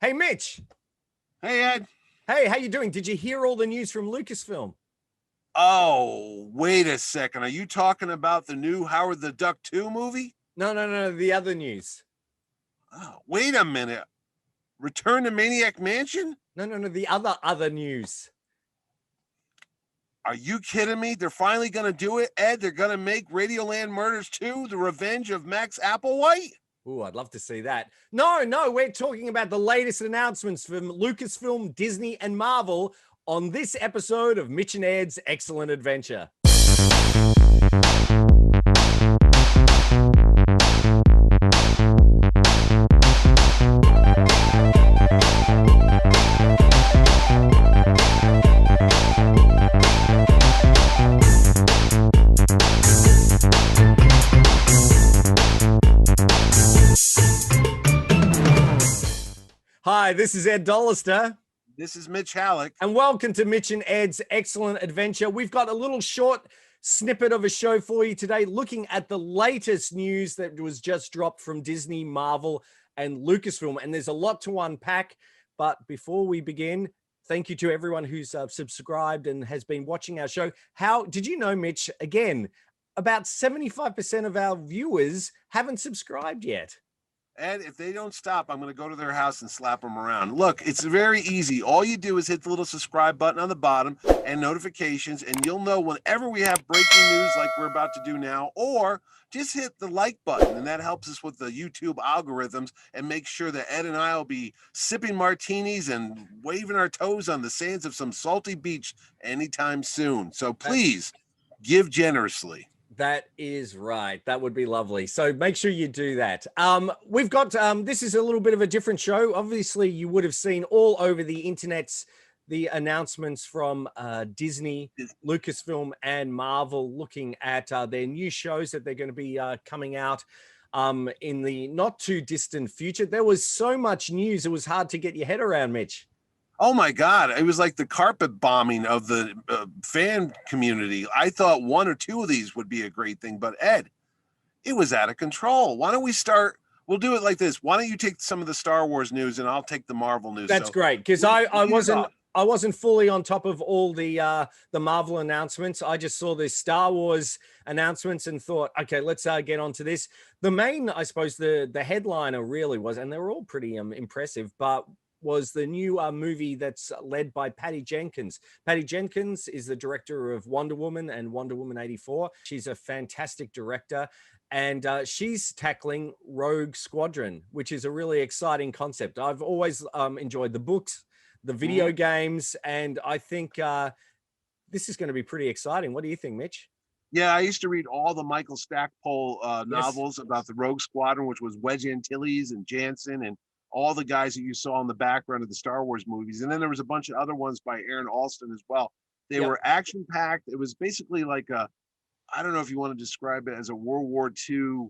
Hey, Mitch. Hey, Ed. Hey, how you doing? Did you hear all the news from Lucasfilm? Oh, wait a second. Are you talking about the new Howard the Duck 2 movie? No, the other news. Oh, wait a minute. Return to Maniac Mansion? No, the other news. Are you kidding me? They're finally going to do it, Ed. They're going to make Radioland Murders 2, The Revenge of Max Applewhite? Ooh, I'd love to see that. No, we're talking about the latest announcements from Lucasfilm, Disney, and Marvel on this episode of Mitch and Ed's Excellent Adventure. Hi, this is Ed Dollister. This is Mitch Halleck. And welcome to Mitch and Ed's Excellent Adventure. We've got a little short snippet of a show for you today, looking at the latest news that was just dropped from Disney, Marvel, and Lucasfilm. And there's a lot to unpack. But before we begin, thank you to everyone who's subscribed and has been watching our show. How did you know, Mitch? Again, about 75% of our viewers haven't subscribed yet. And if they don't stop, I'm going to go to their house and slap them around. Look, it's very easy. All you do is hit the little subscribe button on the bottom and notifications, and you'll know whenever we have breaking news like we're about to do now, or just hit the like button, and that helps us with the YouTube algorithms and make sure that Ed and I will be sipping martinis and waving our toes on the sands of some salty beach anytime soon. So please give generously. That is right. That would be lovely. So make sure you do that. We've got, this is a little bit of a different show. Obviously, you would have seen all over the internets the announcements from Disney, Lucasfilm, and Marvel looking at their new shows that they're going to be coming out in the not too distant future. There was so much news, it was hard to get your head around, Mitch. Oh my God, it was like the carpet bombing of the fan community. I thought one or two of these would be a great thing, but Ed, it was out of control. Why don't we start? We'll do it like this. Why don't you take some of the Star Wars news and I'll take the Marvel news. That's great, because I wasn't fully on top of all the Marvel announcements. I just saw the Star Wars announcements and thought, okay, let's get onto this. The main, I suppose, the headliner really was, and they were all pretty impressive, but was the new movie that's led by Patty Jenkins. Patty Jenkins is the director of Wonder Woman and Wonder Woman 84. She's a fantastic director, and she's tackling Rogue Squadron, which is a really exciting concept. I've always enjoyed the books, the video games, and I think this is going to be pretty exciting. What do you think, Mitch? Yeah, I used to read all the Michael Stackpole novels about the Rogue Squadron, which was Wedge Antilles and Jansen and all the guys that you saw in the background of the Star Wars movies. And then there was a bunch of other ones by Aaron Alston as well. They were action packed. It was basically like I don't know if you want to describe it as a World War II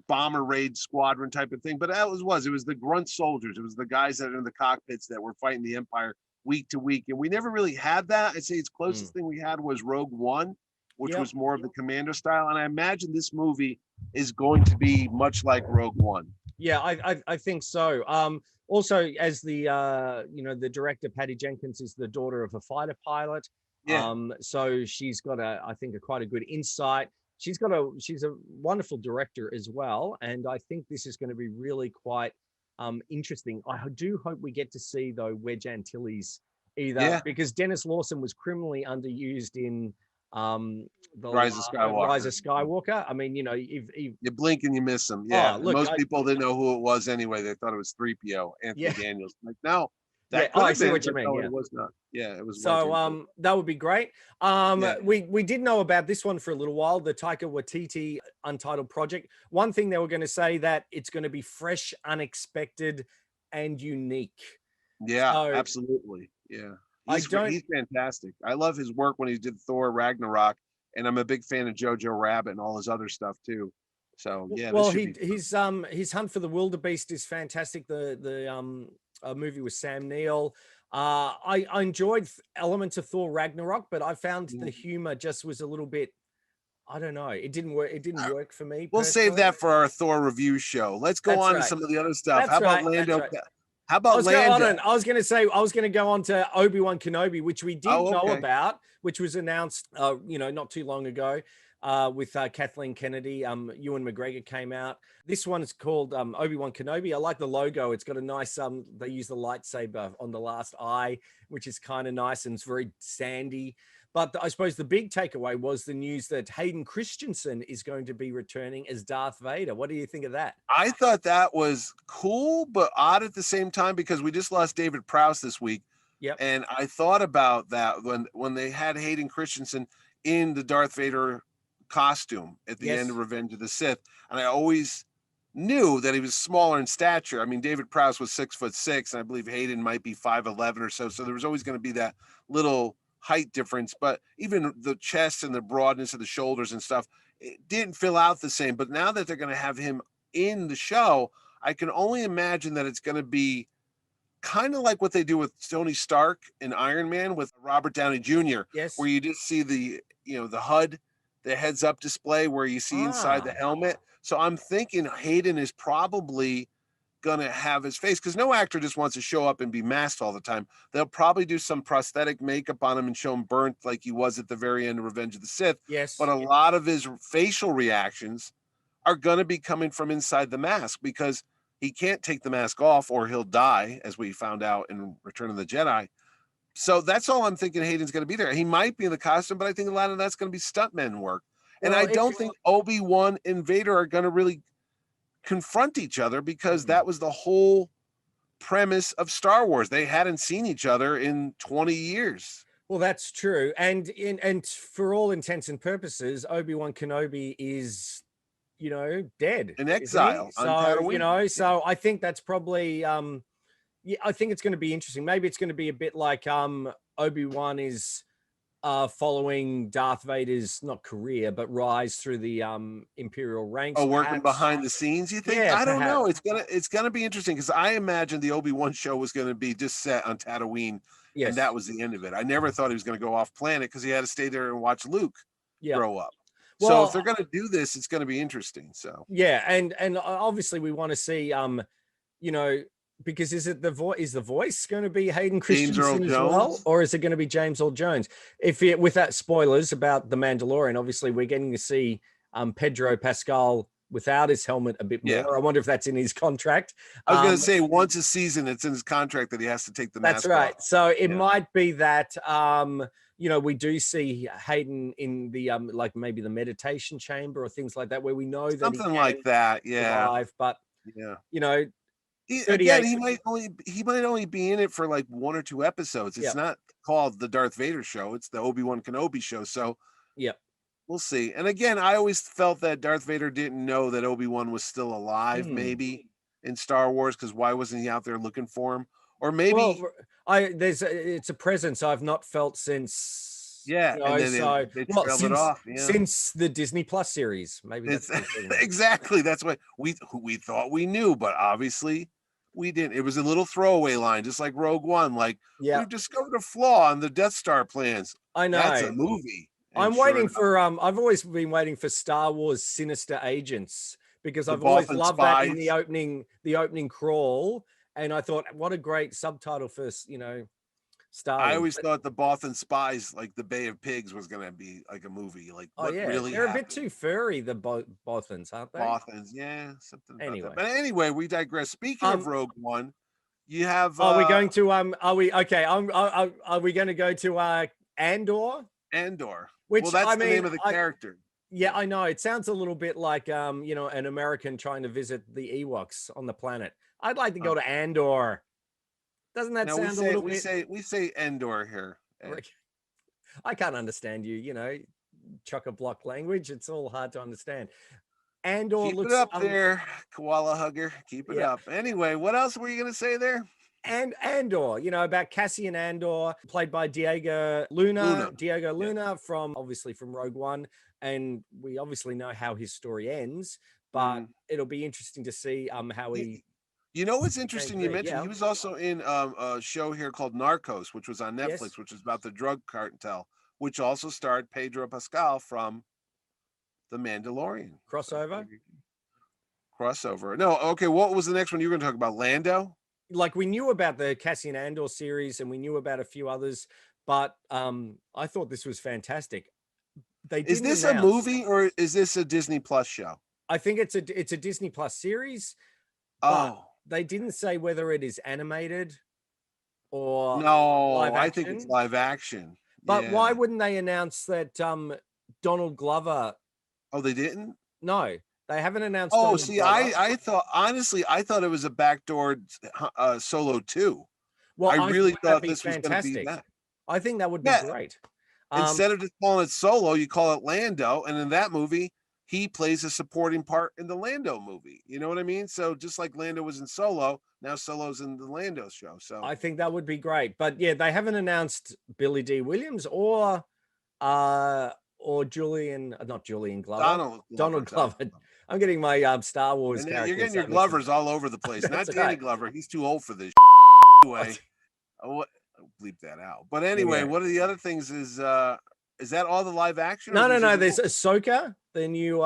bomber raid squadron type of thing, but it was the grunt soldiers. It was the guys that are in the cockpits that were fighting the Empire week to week. And we never really had that. I'd say its closest thing we had was Rogue One, which was more of the commando style. And I imagine this movie is going to be much like Rogue One. Yeah, I think so. Also, as the the director, Patty Jenkins, is the daughter of a fighter pilot. Yeah. So she's got I think quite a good insight. She's a wonderful director as well, and I think this is going to be really quite interesting. I do hope we get to see though Wedge Antilles because Dennis Lawson was criminally underused in the Rise of Skywalker. I mean, if you blink and you miss him. Yeah, most people didn't know who it was anyway. They thought it was 3PO, Anthony Daniels. Like, no, I see what you mean. No, it was not. Yeah, it was. So that would be great. We did know about this one for a little while, the Taika Waititi Untitled project. One thing they were going to say that it's going to be fresh, unexpected, and unique. Yeah, absolutely. Yeah. He's fantastic. I love his work when he did Thor Ragnarok, and I'm a big fan of Jojo Rabbit and all his other stuff too. So yeah. Well, his Hunt for the Wildebeest is fantastic. The movie with Sam Neill. I enjoyed elements of Thor Ragnarok, but I found the humor just was a little bit. I don't know. It didn't work. It didn't work for me. We'll save that for our Thor review show. Let's go on to some of the other stuff. How about Lando? How about Lando? I was going to say, I was going to go on to Obi-Wan Kenobi, which we did know about, which was announced, not too long ago, with Kathleen Kennedy. Ewan McGregor came out. This one is called Obi-Wan Kenobi. I like the logo. It's got a nice, they use the lightsaber on the last eye, which is kind of nice, and it's very sandy. But I suppose the big takeaway was the news that Hayden Christensen is going to be returning as Darth Vader. What do you think of that? I thought that was cool, but odd at the same time, because we just lost David Prowse this week. Yep. And I thought about that when they had Hayden Christensen in the Darth Vader costume at the end of Revenge of the Sith. And I always knew that he was smaller in stature. I mean, David Prowse was 6'6", and I believe Hayden might be 5'11" or so. So there was always going to be that little height difference, but even the chest and the broadness of the shoulders and stuff, it didn't fill out the same. But now that they're going to have him in the show, I can only imagine that it's going to be kind of like what they do with Tony Stark in Iron Man with Robert Downey Jr. Yes. Where you just see the HUD, the heads up display where you see inside the helmet. So I'm thinking Hayden is probably gonna have his face, because no actor just wants to show up and be masked all the time. They'll probably do some prosthetic makeup on him and show him burnt like he was at the very end of Revenge of the Sith. Yes. But a lot of his facial reactions are going to be coming from inside the mask, because he can't take the mask off or he'll die, as we found out in Return of the Jedi. So that's all I'm thinking. Hayden's going to be there. He might be in the costume, but I think a lot of that's going to be stuntman work. And I don't think Obi-Wan and Vader are going to really confront each other, because that was the whole premise of Star Wars. They hadn't seen each other in 20 years. Well, that's true. And for all intents and purposes, Obi-Wan Kenobi is, dead. In exile. So, so I think that's probably, I think it's going to be interesting. Maybe it's going to be a bit like Obi-Wan is following Darth Vader's not career but rise through the Imperial ranks. Oh, working behind the scenes, you think? Yeah, I don't know. It's gonna be interesting, because I imagined the Obi-Wan show was gonna be just set on Tatooine, and that was the end of it. I never thought he was gonna go off planet, because he had to stay there and watch Luke grow up. Well, so if they're gonna do this, it's gonna be interesting. So and obviously we want to see because is the voice going to be Hayden Christensen as well, or is it going to be James Earl Jones? With that spoilers about The Mandalorian, obviously we're getting to see Pedro Pascal without his helmet a bit more. I wonder if that's in his contract. I was going to say, once a season, it's in his contract that he has to take the mask off. That's right. So it might be that we do see Hayden in the like maybe the meditation chamber or things like that, where we know that something like that. Survive, but again, he might only be in it for like 1 or 2 episodes. It's not called the Darth Vader show. It's the Obi-Wan Kenobi show. So we'll see. And again, I always felt that Darth Vader didn't know that Obi-Wan was still alive, maybe in Star Wars, because why wasn't he out there looking for him? Or maybe it's a presence I've not felt since. And then they trailed it off. Since the Disney Plus series, maybe that's exactly. That's what we thought we knew, but obviously we didn't. It was a little throwaway line, just like Rogue One. Like, we've discovered a flaw in the Death Star plans. I know. That's a movie. I'm waiting for I've always been waiting for Star Wars Sinister Agents, because I've always loved that in the opening crawl, and I thought, what a great subtitle for Star Wars. I always thought the Bothan Spies, like the Bay of Pigs, was going to be like a movie. Like, really they're a bit too furry, the Bothans, aren't they? Bothans, something. Anyway, but anyway, we digress. Speaking of Rogue One, you have. Are we going to? Are we okay? Are we going to go to Andor? Andor. Which, that's the name of the character. Yeah, I know. It sounds a little bit like an American trying to visit the Ewoks on the planet. I'd like to go to Andor. Doesn't that sound a little bit? We say Endor here. I can't understand you. Chock-a-block language. It's all hard to understand. Andor Keep it up there, koala hugger. Keep it up. Anyway, what else were you going to say there? And Andor, about Cassian Andor, played by Diego Luna from Rogue One, and we obviously know how his story ends, but it'll be interesting to see how he. What's interesting? You mentioned he was also in a show here called Narcos, which was on Netflix, which was about the drug cartel, which also starred Pedro Pascal from The Mandalorian. Crossover. No, okay. What was the next one you were going to talk about? Lando. like we knew about the Cassian Andor series and we knew about a few others, but I thought this was fantastic. Is this a movie or is this a Disney Plus show? I think it's a Disney Plus series. Oh, they didn't say whether it is animated or no, live I action. think it's live action. But yeah. why wouldn't they announce that Donald Glover? Oh, they didn't? No, they haven't announced. Oh, Donald see, Glover. I thought, honestly, I thought it was a backdoor Solo 2. Well, I really thought this was going to be that. I think that would be great. Instead of just calling it Solo, you call it Lando, and in that movie, he plays a supporting part in the Lando movie. You know what I mean? So just like Lando was in Solo, now Solo's in the Lando show. So I think that would be great. But yeah, they haven't announced Billy D. Williams or Julian, not Julian Glover, Donald Glover. I'm getting my Star Wars characters. You're getting your Glovers all over the place. Not Danny Glover. He's too old for this. Anyway, I'll bleep that out. But anyway, what are the other things? Is that all the live action? No. There's Ahsoka, the new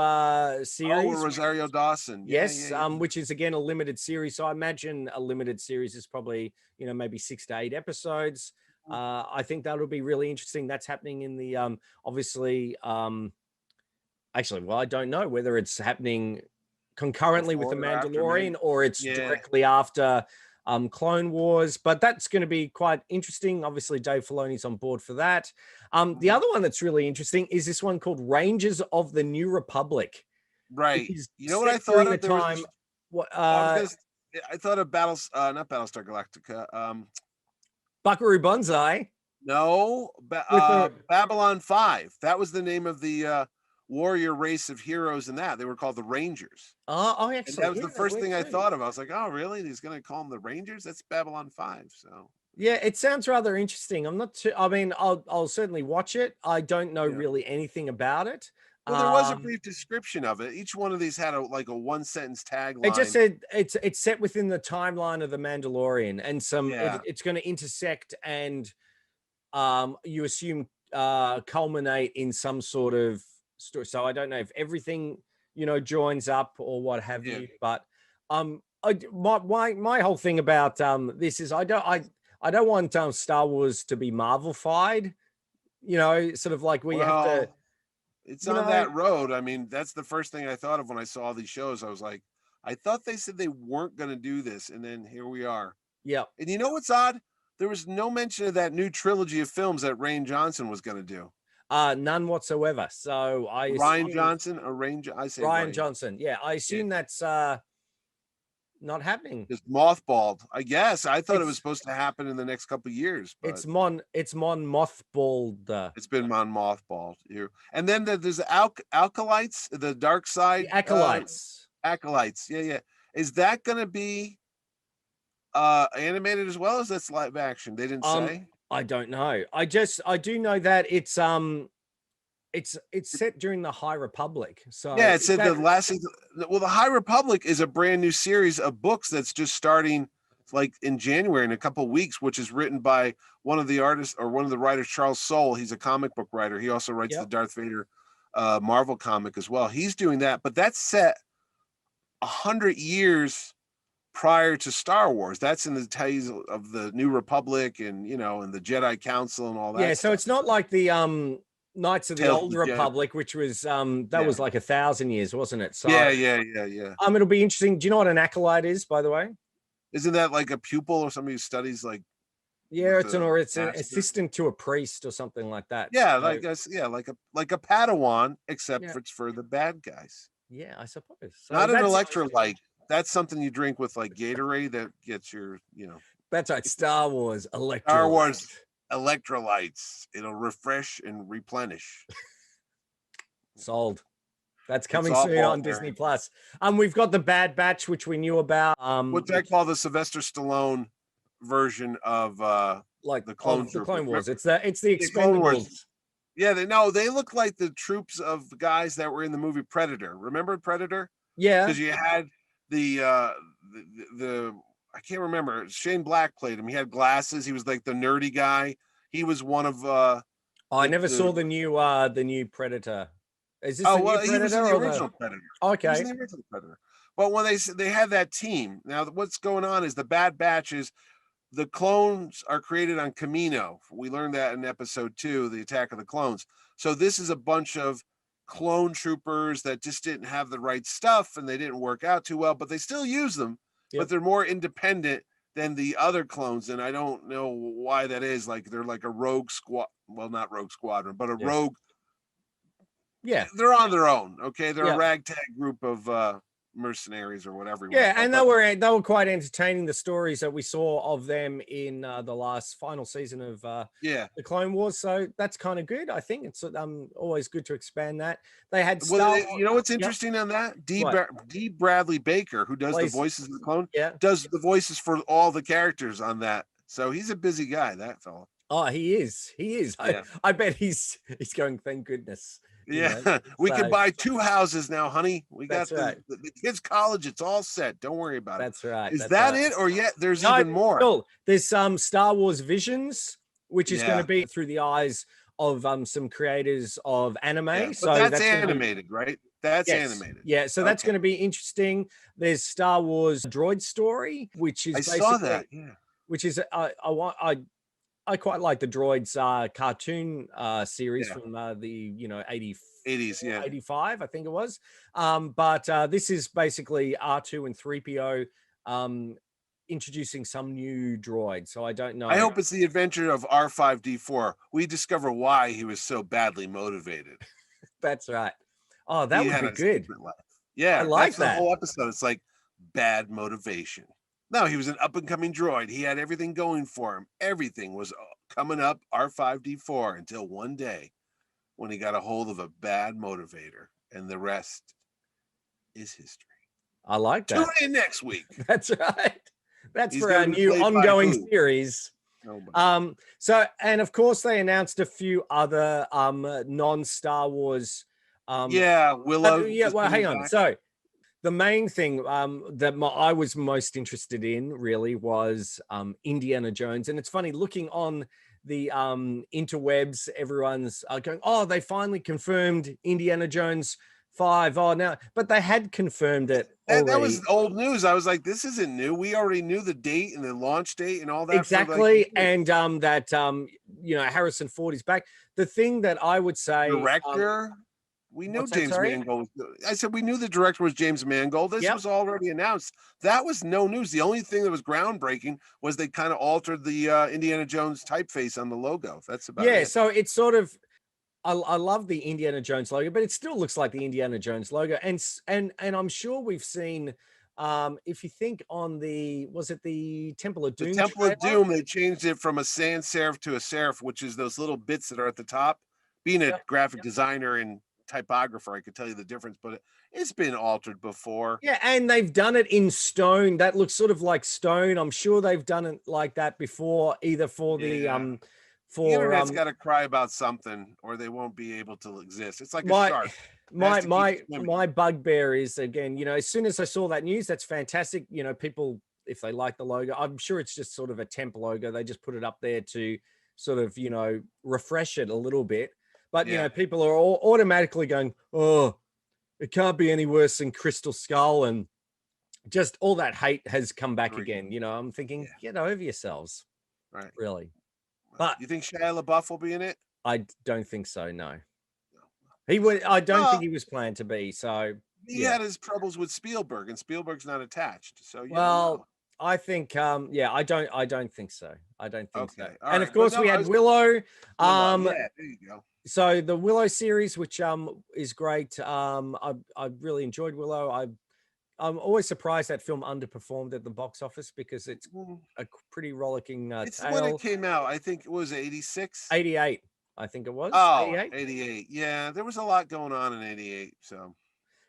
series. Oh, Rosario Dawson. Yes, which is again a limited series. So I imagine a limited series is probably, maybe 6 to 8 episodes. I think that'll be really interesting. That's happening in the obviously actually, well, I don't know whether it's happening concurrently with the Mandalorian or it's directly after Clone Wars, but that's going to be quite interesting. Obviously, Dave Filoni's on board for that. The other one that's really interesting is this one called Rangers of the New Republic. Right. You know what I thought of? I thought of not Battlestar Galactica. Buckaroo Banzai. No, Babylon 5. That was the name of the warrior race of heroes in that. They were called the Rangers. Oh, actually, and that was the first thing I thought of. I was like, oh, really? He's going to call them the Rangers? That's Babylon 5. So yeah, it sounds rather interesting. I'm not too, I mean, I'll certainly watch it. I don't know really anything about it. Well, there was a brief description of it. Each one of these had a 1-sentence tagline. It just said it's set within the timeline of the Mandalorian, and it's going to intersect and you assume culminate in some sort of story. So I don't know if everything joins up or what have you, but my whole thing about this is I don't want Star Wars to be Marvel-fied, sort of like we have to. It's on that road. I mean, that's the first thing I thought of when I saw these shows. I was like, I thought they said they weren't going to do this, and then here we are. Yeah. And you know what's odd? There was no mention of that new trilogy of films that Rian Johnson was going to do. None whatsoever. So I Rian Johnson. Yeah, I assume that's not happening. It's mothballed. I guess I thought it was supposed to happen in the next couple of years. But it's mothballed. It's been mothballed here. And then there's Acolytes, the dark side. The Acolytes. Acolytes. Yeah. Is that going to be animated as well as that's live action? They didn't say. I don't know. I do know that it's set during the High Republic. So yeah, it said the last season. Well, the High Republic is a brand new series of books that's just starting like in January in a couple of weeks, which is written by one of the artists or one of the writers, Charles Soule. He's a comic book writer. He also writes the Darth Vader Marvel comic as well. He's doing that, but that's set 100 years prior to Star Wars. That's in the days of the New Republic and and the Jedi Council and all that. Yeah, so it's not like the Knights of the Old Republic, which was that was like 1,000 years, wasn't it? So yeah. It'll be interesting. Do you know what an acolyte is, by the way? Isn't that like a pupil or somebody who studies like? Yeah, it's an assistant to a priest or something like that. Yeah, so, like a Padawan, except it's for the bad guys. Yeah, I suppose. So not an electrolyte. That's something you drink with like Gatorade that gets your, That's right. Star Wars electrolytes. Star Wars electrolytes. It'll refresh and replenish. Sold. That's coming soon on Disney Plus. We've got the Bad Batch, which we knew about. What I call the Sylvester Stallone version of like the Clone Wars. It's the Expendables. Yeah, they look like the troops of the guys that were in the movie Predator. Remember Predator? Yeah. Because you had the I can't remember. Shane Black played him. He had glasses. He was like the nerdy guy. He was one of I never saw the new Predator. Is this the new Predator? He was in the original Predator. Okay. He was in the original Predator. But when they have that team now, what's going on is the Bad Batch is the clones are created on Camino. We learned that in episode 2, the Attack of the Clones. So this is a bunch of clone troopers that just didn't have the right stuff and they didn't work out too well, but they still use them. Yep. But they're more independent than the other clones, and I don't know why that is. Like they're like a rogue squad, well, not rogue squadron, but a rogue. Yeah, they're on their own. Okay, they're Yeah. a ragtag group of mercenaries or whatever. Yeah, and they were quite entertaining, the stories that we saw of them in the last final season of the Clone Wars. So that's kind of good. I think it's always good to expand that. They had you know what's interesting on that? D. Bradley Baker, who does the voices of the clone, does the voices for all the characters on that. So he's a busy guy, that fella. Oh, he is. Yeah. I bet he's going, thank goodness. Yeah, you know? We can buy 2 houses now, honey. We got the kids' college. It's all set. Don't worry about it. That's right. Is that it? Or there's even more? No, there's some Star Wars Visions, which is going to be through the eyes of some creators of anime. Yeah, so that's animated, right? That's animated. Yeah, so that's going to be interesting. There's Star Wars Droid Story, which is saw that. Yeah. Which is I quite like the Droids cartoon series from the 80s, 85, I think it was. But this is basically R2 and 3PO introducing some new droid. So I don't know. I hope it's the adventure of R5D4. We discover why he was so badly motivated. That's right. Oh, that would be good. Yeah, I like that. The whole episode. It's like bad motivation. No, he was an up-and-coming droid. He had everything going for him. Everything was coming up R5D4 until one day when he got a hold of a bad motivator, and the rest is history. I like that. Tune in next week. That's right. That's for our new ongoing series. So, and of course, they announced a few other non-Star Wars. Willow. Well, hang on. So, the main thing that I was most interested in really was Indiana Jones. And it's funny, looking on the interwebs, everyone's going, oh, they finally confirmed Indiana Jones 5. Oh, now, but they had confirmed it already. That was old news. I was like, this isn't new. We already knew the date and the launch date and all that. Exactly. And that, Harrison Ford is back. The thing that I would say... Director... We knew James Mangold. I said we knew the director was James Mangold. This was already announced. That was no news. The only thing that was groundbreaking was they kind of altered the Indiana Jones typeface on the logo. That's about it. So it's sort of, I love the Indiana Jones logo, but it still looks like the Indiana Jones logo. And I'm sure we've seen, if you think on was it the Temple of Doom? The Temple of Doom, they changed it from a sans serif to a serif, which is those little bits that are at the top. Being a graphic designer and typographer, I could tell you the difference, but it's been altered before. Yeah, and they've done it in stone. That looks sort of like stone. I'm sure they've done it like that before, either for the internet's got to cry about something, or they won't be able to exist. It's like a shark. My bugbear is, again, as soon as I saw that news, that's fantastic. People, if they like the logo, I'm sure it's just sort of a temp logo. They just put it up there to sort of refresh it a little bit. But, people are all automatically going, oh, it can't be any worse than Crystal Skull. And just all that hate has come back again. I'm thinking, get over yourselves. Right. Really. But you think Shia LaBeouf will be in it? I don't think so, no. He would. I don't think he was planned to be. So he had his troubles with Spielberg, and Spielberg's not attached. So I think I don't think so. I don't think so. And of course we had Willow. There you go. So the Willow series, which is great. I really enjoyed Willow. I'm always surprised that film underperformed at the box office because it's a pretty rollicking it's tale. when it came out. I think it was 86. 88, I think it was. Oh, 88. Yeah, there was a lot going on in 88. So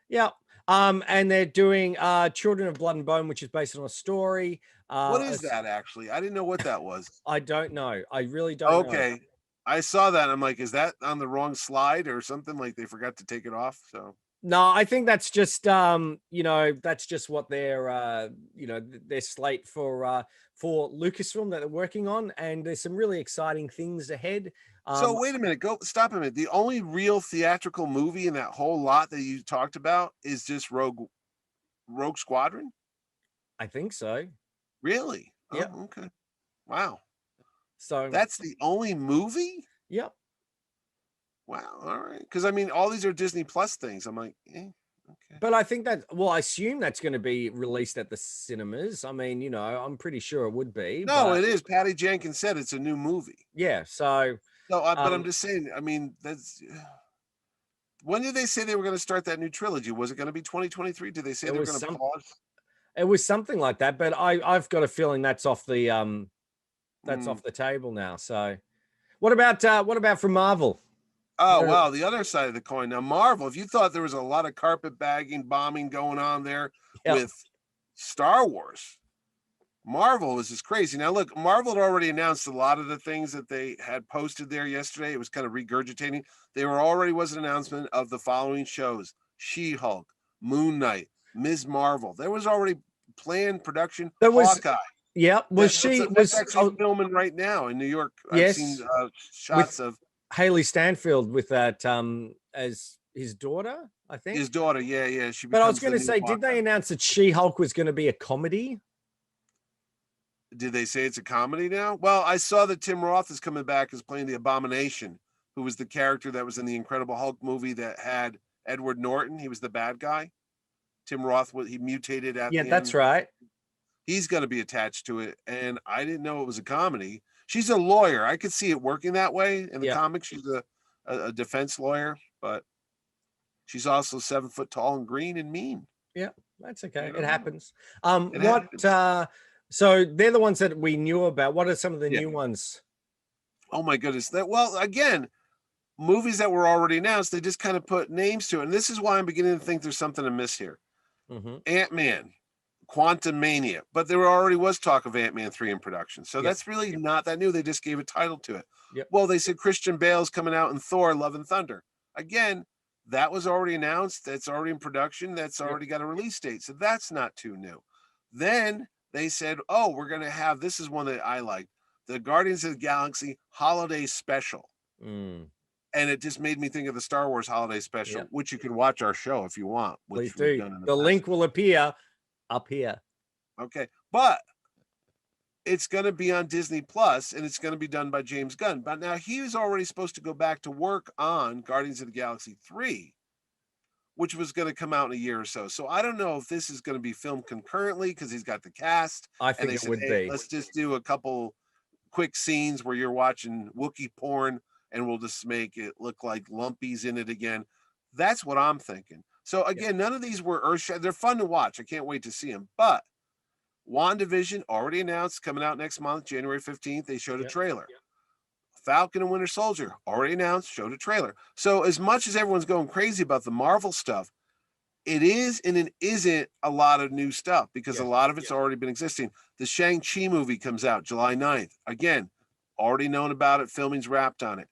yeah. And they're doing Children of Blood and Bone, which is based on a story. What is that actually? I didn't know what that was. I don't know. I really don't know. Okay. I saw that. I'm like, is that on the wrong slide or something? Like they forgot to take it off. So no, I think that's just that's just what their their slate for Lucasfilm that they're working on, and there's some really exciting things ahead. So wait a minute, stop a minute. The only real theatrical movie in that whole lot that you talked about is just Rogue Rogue Squadron? I think so. Really? Yeah. Oh, okay. Wow. So That's the only movie? yep. Wow. All right. Because I mean, all these are Disney Plus things. I'm like, okay. But I think that, well, I assume that's going to be released at the cinemas. I mean, you know, I'm pretty sure it would be. No, But it is. Patty Jenkins said it's a new movie. yeah, so So, but I'm just saying. I mean, that's when did they say they were going to start that new trilogy? Was it going to be 2023? Did they say it they were was going to some, pause? it was something like that. But I've got a feeling that's off the Mm. table now. So what about from Marvel? Oh, Where- wow. The other side of the coin. Now, Marvel, if you thought there was a lot of carpet bagging, bombing going on there Yep. with Star Wars, Marvel was just crazy. Now, look, Marvel had already announced a lot of the things that they had posted there yesterday. It was kind of regurgitating. There already was an announcement of the following shows: She-Hulk, Moon Knight, Ms. Marvel. There was already planned production. There was, Hawkeye. yeah, That's actually filming right now in New York. I've seen yes, shots of Haley Stanfield with that as his daughter, I think. his daughter. Yeah. She But I was becomes going the to new say, did they Hawkeye. announce that She-Hulk was going to be a comedy? Did they say it's a comedy now? Well, I saw that Tim Roth is coming back as playing the Abomination, who was the character that was in the Incredible Hulk movie that had Edward Norton. He was the bad guy. Tim Roth, he mutated at Yeah, the that's end. right. He's going to be attached to it, and I didn't know it was a comedy. She's a lawyer. I could see it working that way in the Yeah. comics. She's a defense lawyer, but she's also 7 foot tall and green and mean. Yeah, that's okay. You It know? happens. It happens. So they're the ones that we knew about. What are some of the new ones? Oh my goodness. Well, again, movies that were already announced, they just kind of put names to it. And this is why I'm beginning to think there's something amiss here. Ant-Man, Quantumania, but there already was talk of Ant-Man 3 in production. So that's really not that new. They just gave a title to it. Yep. Well, they said Christian Bale's coming out in Thor, Love and Thunder. Again, that was already announced. That's already in production. That's already got a release date. So that's not too new. Then they said, oh, we're going to have, this is one that I like, the Guardians of the Galaxy Holiday Special. And it just made me think of the Star Wars Holiday Special, which you can watch our show if you want. Please do. The link will appear up here. Okay. But it's going to be on Disney Plus, and it's going to be done by James Gunn. But now he was already supposed to go back to work on Guardians of the Galaxy 3, which was going to come out in a year or so. So I don't know if this is going to be filmed concurrently because he's got the cast. I think it would be. Let's just do a couple quick scenes where you're watching Wookiee porn, and we'll just make it look like Lumpy's in it again. That's what I'm thinking. So again, none of these were earth-shattering. They're fun to watch. I can't wait to see them. But WandaVision already announced, coming out next month, January 15th. They showed a trailer. Falcon and Winter Soldier already announced, showed a trailer. So as much as everyone's going crazy about the Marvel stuff, it is and it isn't a lot of new stuff because a lot of it's already been existing. The Shang-Chi movie comes out July 9th. Again, already known about it. Filming's wrapped on it.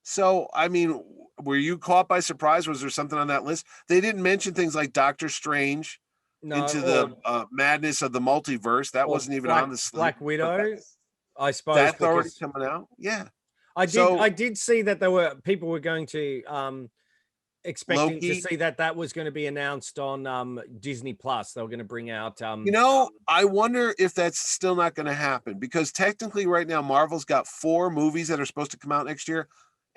So, I mean, were you caught by surprise? Was there something on that list? They didn't mention things like Doctor Strange into the madness of the multiverse. That wasn't even on the slate. Black Widow, I suppose. That's already coming out. Yeah. I did see that people were going to expecting Loki. To see that was going to be announced on Disney Plus. They were going to bring out I wonder if that's still not going to happen because technically right now Marvel's got 4 movies that are supposed to come out next year.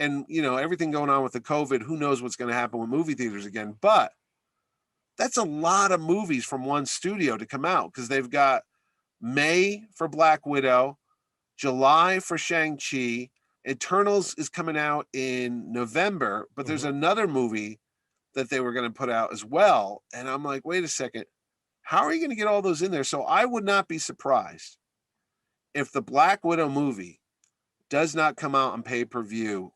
And everything going on with the COVID, who knows what's going to happen with movie theaters again. But that's a lot of movies from one studio to come out because they've got May for Black Widow, July for Shang-Chi, Eternals is coming out in November, but there's another movie that they were going to put out as well. And I'm like, wait a second, how are you going to get all those in there? So I would not be surprised if the Black Widow movie does not come out on pay-per-view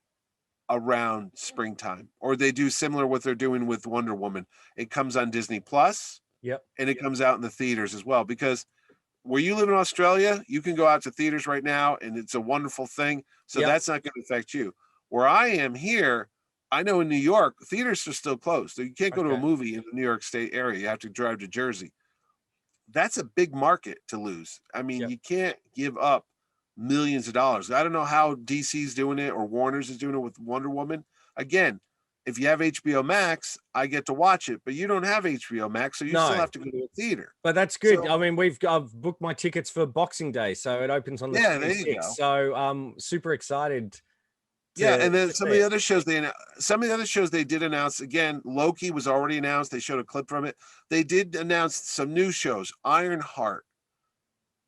around springtime, or they do similar what they're doing with Wonder Woman. It comes on Disney Plus, and it comes out in the theaters as well. Because where you live in Australia, you can go out to theaters right now, and it's a wonderful thing. So that's not going to affect you. Where I am here, I know in New York, theaters are still closed. So you can't go to a movie in the New York State area. You have to drive to Jersey. That's a big market to lose. I mean, you can't give up millions of dollars. I don't know how DC's doing it or Warner's is doing it with Wonder Woman. Again, if you have HBO Max, I get to watch it, but you don't have HBO Max, so you still have to go to a theater. But that's good. So, I mean, I've booked my tickets for Boxing Day, so it opens on the 26th. there you go. So I'm super excited. And then some of the other shows they did announce, again, Loki was already announced. They showed a clip from it. They did announce some new shows. Ironheart,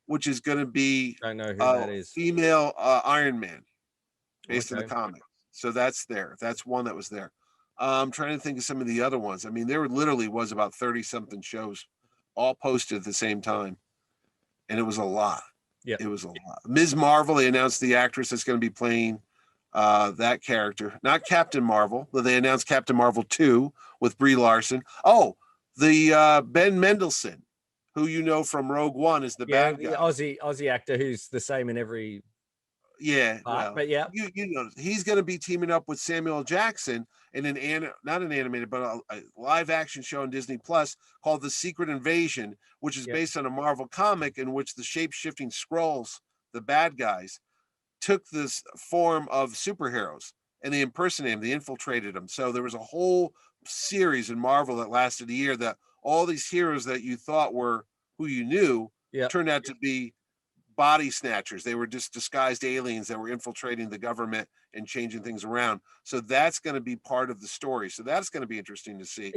which is going to be don't know who that is. Female Iron Man, based on the comic. So that's there. That's one that was there. I'm trying to think of some of the other ones. I mean, there literally was about 30 something shows all posted at the same time, and it was a lot. Yeah, it was a lot. Ms. Marvel, they announced the actress that's going to be playing that character, not Captain Marvel, but they announced Captain Marvel 2 with Brie Larson. Oh, the Ben Mendelsohn, who you know from Rogue One, is the bad guy. The Aussie actor who's the same in every part, but yeah, you know, he's going to be teaming up with Samuel Jackson in not an animated, but a live action show on Disney Plus called The Secret Invasion, which is based on a Marvel comic in which the shape-shifting Skrulls, the bad guys, took this form of superheroes and they impersonated them, they infiltrated them. So there was a whole series in Marvel that lasted a year that all these heroes that you thought were who you knew turned out to be body snatchers. They were just disguised aliens that were infiltrating the government and changing things around. So that's going to be part of the story. So that's going to be interesting to see.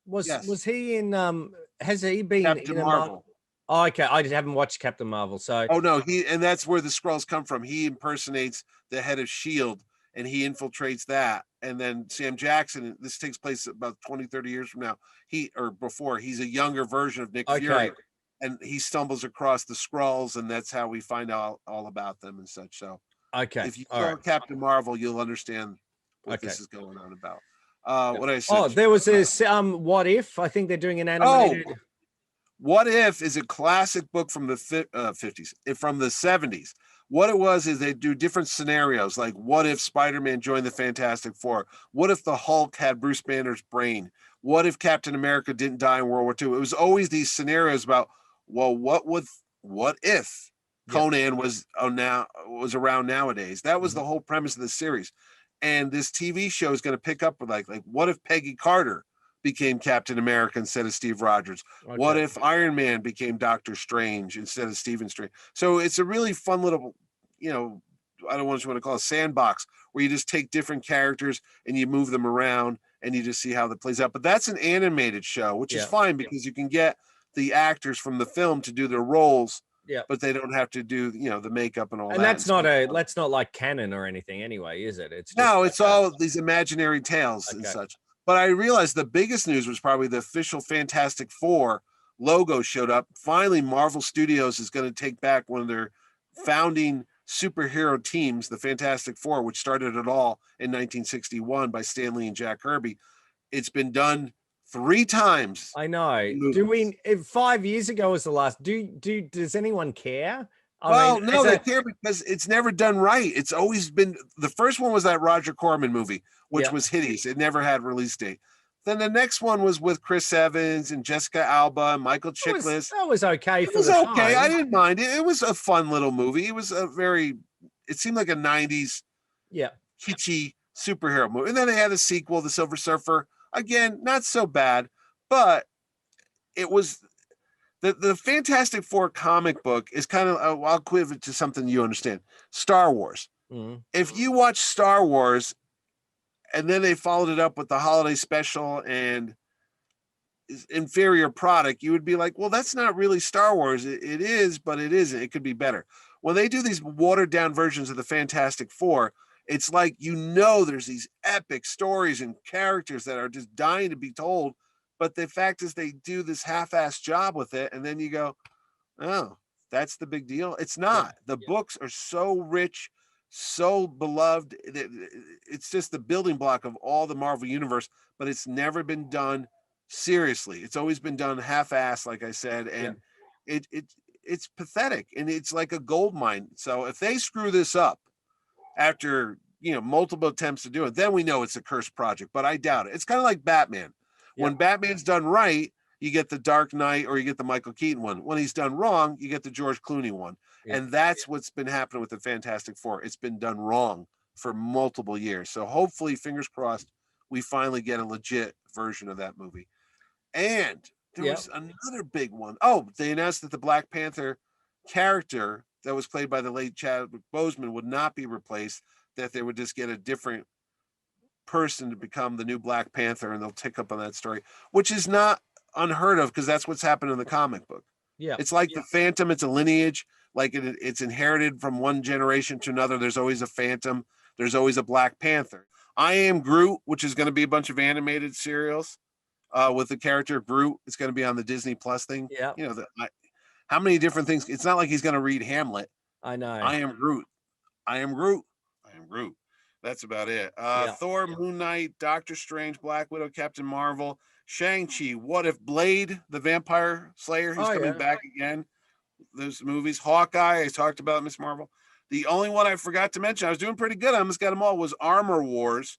Was he in has he been Captain in Marvel? Oh, okay. I just haven't watched Captain Marvel. So no, and that's where the Skrulls come from. He impersonates the head of S.H.I.E.L.D. and he infiltrates that. And then Sam Jackson, this takes place about 20, 30 years from now. He's a younger version of Nick Fury. And he stumbles across the Skrulls, and that's how we find out all about them and such. So if you saw Captain Marvel, you'll understand what this is going on about. What I said. Oh, there was this What If? I think they're doing an animated. What If is a classic book from the 50s, from the 70s. What it was is they do different scenarios, like what if Spider-Man joined the Fantastic Four? What if the Hulk had Bruce Banner's brain? What if Captain America didn't die in World War II? It was always these scenarios about, well, what if Conan was around nowadays? That was the whole premise of the series. And this TV show is going to pick up with like what if Peggy Carter became Captain America instead of Steve Rogers? What if Iron Man became Doctor Strange instead of Stephen Strange? So it's a really fun little, I don't want to call it a sandbox where you just take different characters and you move them around and you just see how that plays out. But that's an animated show, which is fine because you can get the actors from the film to do their roles, but they don't have to do, the makeup and all that. And that's not like canon or anything anyway, is it? It's just it's all these imaginary tales and such. But I realized the biggest news was probably the official Fantastic Four logo showed up. Finally, Marvel Studios is going to take back one of their founding superhero teams, the Fantastic Four, which started it all in 1961 by Stan Lee and Jack Kirby. It's been done 3 times. I know. 5 years ago was the last. Does anyone care? They care because it's never done right. It's always been, the first one was that Roger Corman movie, which was hideous. It never had release date. Then the next one was with Chris Evans and Jessica Alba and Michael Chiklis. That was okay. It was okay. I didn't mind it. It was a fun little movie. It was it seemed like a 90s kitschy superhero movie. And then they had a sequel, The Silver Surfer. Again, not so bad, but it was the Fantastic Four comic book is kind of, I'll equate it to something you understand. Star Wars. If you watch Star Wars and then they followed it up with the holiday special and inferior product, you would be like, well, that's not really Star Wars. It is, but it isn't. It could be better. When they do these watered down versions of the Fantastic Four, it's like, there's these epic stories and characters that are just dying to be told. But the fact is they do this half-assed job with it. And then you go, oh, that's the big deal. It's not. The books are so rich, so beloved. It's just the building block of all the Marvel universe, but it's never been done seriously. It's always been done half-assed, like I said. And it's pathetic. And it's like a gold mine. So if they screw this up, after multiple attempts to do it, then we know it's a cursed project, but I doubt it. It's kind of like Batman. When Batman's done right, you get the Dark Knight or you get the Michael Keaton one. When he's done wrong, you get the George Clooney one. And that's what's been happening with the Fantastic Four. It's been done wrong for multiple years. So hopefully, fingers crossed, we finally get a legit version of that movie. And there was another big one. Oh, they announced that the Black Panther character that was played by the late Chadwick Boseman would not be replaced, that they would just get a different person to become the new Black Panther, and they'll tick up on that story, which is not unheard of because that's what's happened in the comic book. Yeah. It's like the Phantom, it's a lineage, like it's inherited from one generation to another. There's always a Phantom, there's always a Black Panther. I Am Groot, which is going to be a bunch of animated serials with the character Groot. It's going to be on the Disney Plus thing. Yeah. You know, how many different things? It's not like he's going to read Hamlet. I know. I am Groot. I am Groot. I am Groot. That's about it. Thor, Moon Knight, Doctor Strange, Black Widow, Captain Marvel, Shang-Chi, What If, Blade, the Vampire Slayer, he's coming back again. Those movies, Hawkeye, I talked about Miss Marvel. The only one I forgot to mention, I was doing pretty good, I almost got them all, was Armor Wars,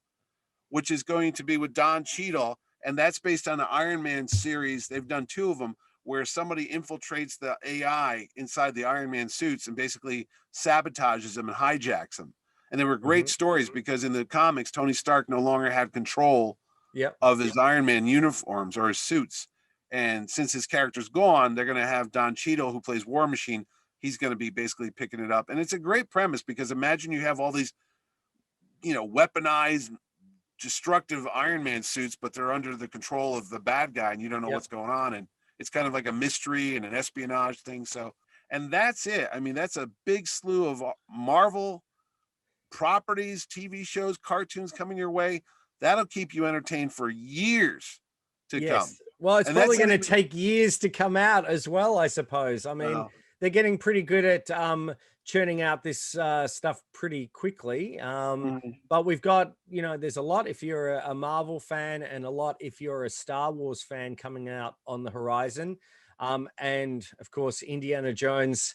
which is going to be with Don Cheadle, and that's based on the Iron Man series. They've done 2 of them, where somebody infiltrates the AI inside the Iron Man suits and basically sabotages them and hijacks them. And they were great stories because in the comics, Tony Stark no longer had control of his Iron Man uniforms or his suits. And since his character's gone, they're going to have Don Cheadle, who plays War Machine. He's going to be basically picking it up. And it's a great premise because imagine you have all these, you know, weaponized, destructive Iron Man suits, but they're under the control of the bad guy and you don't know what's going on. And it's kind of like a mystery and an espionage thing. So, and that's it. I mean, that's a big slew of Marvel properties, TV shows, cartoons coming your way. That'll keep you entertained for years to come. Well, it's probably going to take years to come out as well, I suppose. I mean, they're getting pretty good at churning out this stuff pretty quickly. But we've got, you know, there's a lot if you're a Marvel fan and a lot if you're a Star Wars fan coming out on the horizon. And of course, Indiana Jones.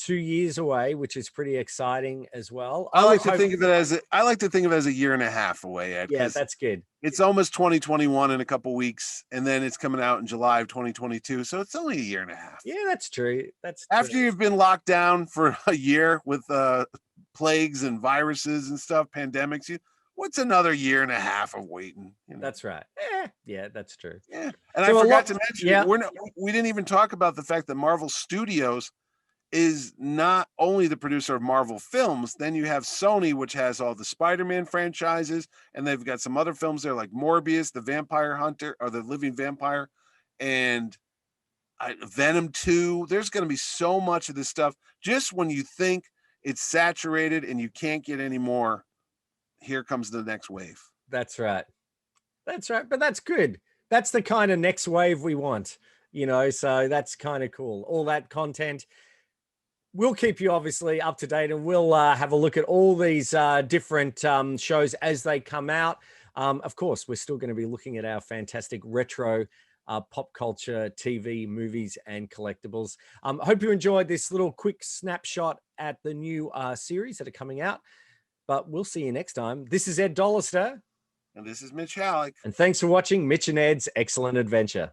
2 years away, which is pretty exciting as well. I like to think of it as a year and a half away, Ed. Yeah, that's good. It's almost 2021 in a couple weeks, and then it's coming out in July of 2022. So it's only a year and a half. Yeah, that's true. That's after you've been locked down for a year with plagues and viruses and stuff, pandemics. What's another year and a half of waiting? You know? That's right. Yeah, that's true. Yeah, and so I forgot to mention, we didn't even talk about the fact that Marvel Studios is not only the producer of Marvel films, then you have Sony, which has all the Spider-Man franchises, and they've got some other films there like Morbius, the Vampire Hunter, or the Living Vampire, and Venom 2. There's going to be so much of this stuff. Just when you think it's saturated and you can't get any more, here comes the next wave. That's right. That's right. But that's good. That's the kind of next wave we want, you know, so that's kind of cool. All that content. We'll keep you obviously up to date, and we'll have a look at all these different shows as they come out. Of course, we're still going to be looking at our fantastic retro pop culture, TV, movies, and collectibles. I hope you enjoyed this little quick snapshot at the new series that are coming out, but we'll see you next time. This is Ed Dollister. And this is Mitch Halleck. And thanks for watching Mitch and Ed's Excellent Adventure.